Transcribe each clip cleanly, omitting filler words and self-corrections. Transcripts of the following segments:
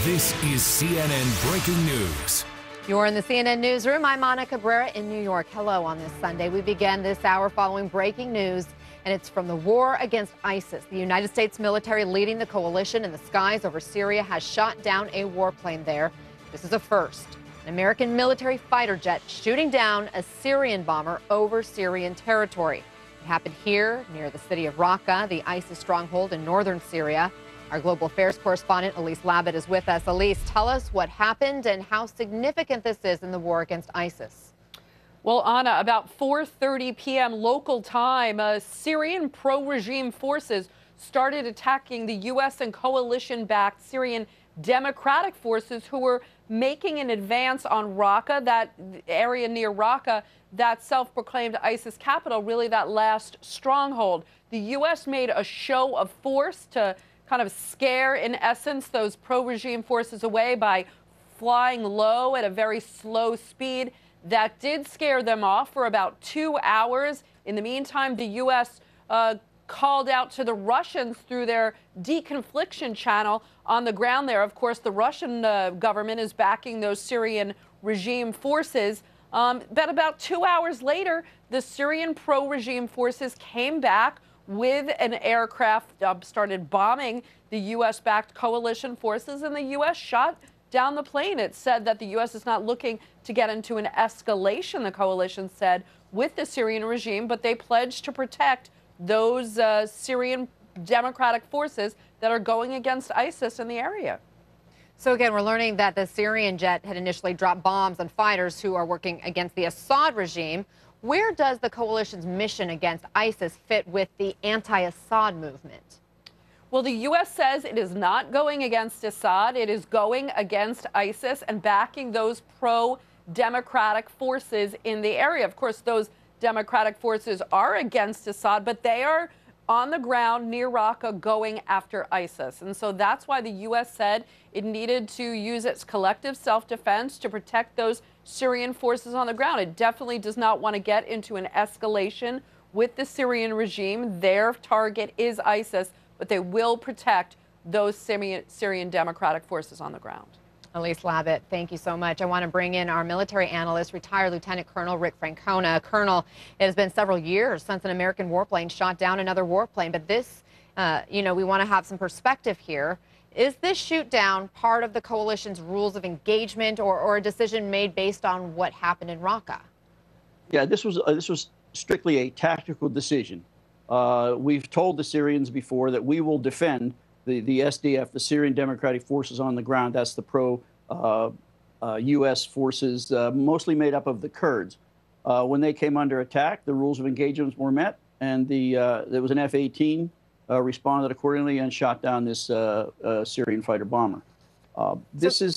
This is CNN Breaking News. You're in the CNN newsroom. I'm Monica Cabrera in New York. Hello on this Sunday. We began this hour following breaking news, and it's from the war against ISIS. The United States military leading the coalition in the skies over Syria has shot down a warplane there. This is a first. An American military fighter jet shooting down a Syrian bomber over Syrian territory. It happened here near the city of Raqqa, the ISIS stronghold in northern Syria. Our global affairs correspondent, Elise Labott, is with us. Elise, tell us what happened and how significant this is in the war against ISIS. Well, Anna, about 4:30 p.m. local time, Syrian pro-regime forces started attacking the U.S. and coalition-backed Syrian Democratic forces who were making an advance on Raqqa, that area near Raqqa, that self-proclaimed ISIS capital, really that last stronghold. The U.S. made a show of force to kind of scare, in essence, those pro-regime forces away by flying low at a very slow speed. That did scare them off for about 2 hours. In the meantime, the U.S. Called out to the Russians through their deconfliction channel on the ground there. Of course, the Russian government is backing those Syrian regime forces. But about 2 hours later, the Syrian pro-regime forces came back with an aircraft, started bombing the U.S.-backed coalition forces, and the U.S. shot down the plane. It said that the U.S. is not looking to get into an escalation, the coalition said, with the Syrian regime, but they pledged to protect those Syrian Democratic forces that are going against ISIS in the area. So again, we're learning that the Syrian jet had initially dropped bombs on fighters who are working against the Assad regime. Where does the coalition's mission against ISIS fit with the anti-Assad movement? Well, the U.S. says it is not going against Assad. It is going against ISIS and backing those pro-democratic forces in the area. Of course, those democratic forces are against Assad, but they are on the ground near Raqqa going after ISIS. And so that's why the U.S. said it needed to use its collective self-defense to protect those Syrian forces on the ground. It definitely does not want to get into an escalation with the Syrian regime. Their target is ISIS, but they will protect those Syrian Democratic forces on the ground. Elise Labott, thank you so much. I want to bring in our military analyst, retired Lieutenant Colonel Rick Francona. Colonel, it has been several years since an American warplane shot down another warplane, but this, we want to have some perspective here. Is this shoot down part of the coalition's rules of engagement or a decision made based on what happened in Raqqa? Yeah, this was strictly a tactical decision. We've told the Syrians before that we will defend the SDF, the Syrian Democratic Forces on the ground. That's the pro-U.S. forces, mostly made up of the Kurds. When they came under attack, the rules of engagement were met, and there was an F-18 responded accordingly and shot down this Syrian fighter bomber. So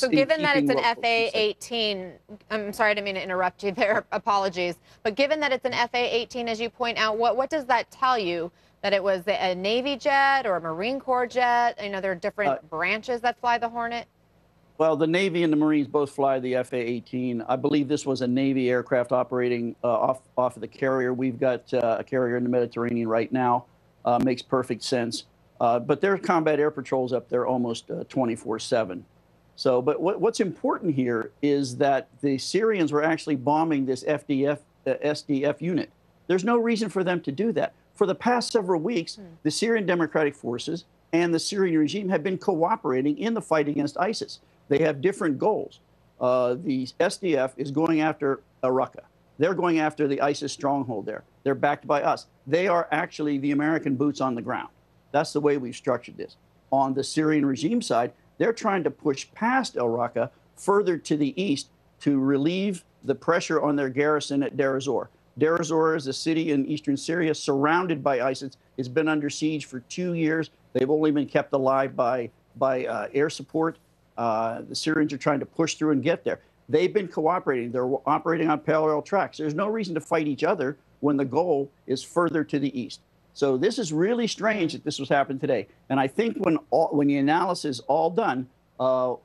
given that it's an F-18, I'm sorry, I didn't mean to interrupt you there, apologies. But given that it's an F-18, as you point out, what does that tell you? That it was a Navy jet or a Marine Corps jet? I know there are different branches that fly the Hornet. Well, the Navy and the Marines both fly the F-18. I believe this was a Navy aircraft operating off of the carrier. We've got a carrier in the Mediterranean right now. Makes perfect sense. But there are combat air patrols up there almost 24/7. So, but what's important here is that the Syrians were actually bombing this SDF unit. There's no reason for them to do that. For the past several weeks, the Syrian Democratic Forces and the Syrian regime have been cooperating in the fight against ISIS. They have different goals. The SDF is going after Raqqa. They're going after the ISIS stronghold there. They're backed by us. They are actually the American boots on the ground. That's the way we've structured this. On the Syrian regime side, they're trying to push past Raqqa further to the east to relieve the pressure on their garrison at Deir ez-Zor. Deir ez-Zor is a city in eastern Syria surrounded by ISIS. It's been under siege for 2 years. They've only been kept alive by air support. The Syrians are trying to push through and get there. They've been cooperating. They're operating on parallel tracks. There's no reason to fight each other when the goal is further to the east. So this is really strange that this was happening today. And I think when the analysis is all done,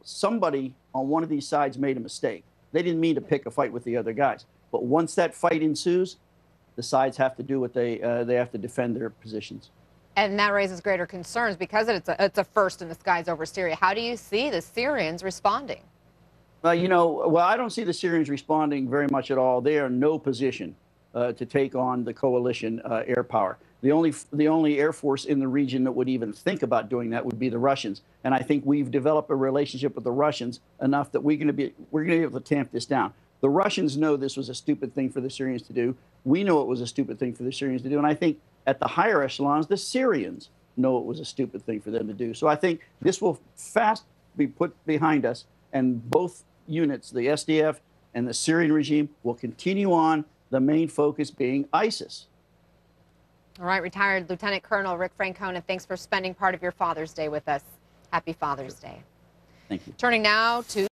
somebody on one of these sides made a mistake. They didn't mean to pick a fight with the other guys. But once that fight ensues, the sides have to do what they have to defend their positions. And that raises greater concerns because it's a first in the skies over Syria. How do you see the Syrians responding? Well, I don't see the Syrians responding very much at all. They are in no position to take on the coalition air power. The only air force in the region that would even think about doing that would be the Russians. And I think we've developed a relationship with the Russians enough that we're going to be able to tamp this down. The Russians know this was a stupid thing for the Syrians to do. We know it was a stupid thing for the Syrians to do. And I think at the higher echelons, the Syrians know it was a stupid thing for them to do. So I think this will fast be put behind us, and both units, the SDF and the Syrian regime, will continue on, the main focus being ISIS. All right, retired Lieutenant Colonel Rick Francona, thanks for spending part of your Father's Day with us. Happy Father's Day. Thank you. Turning now to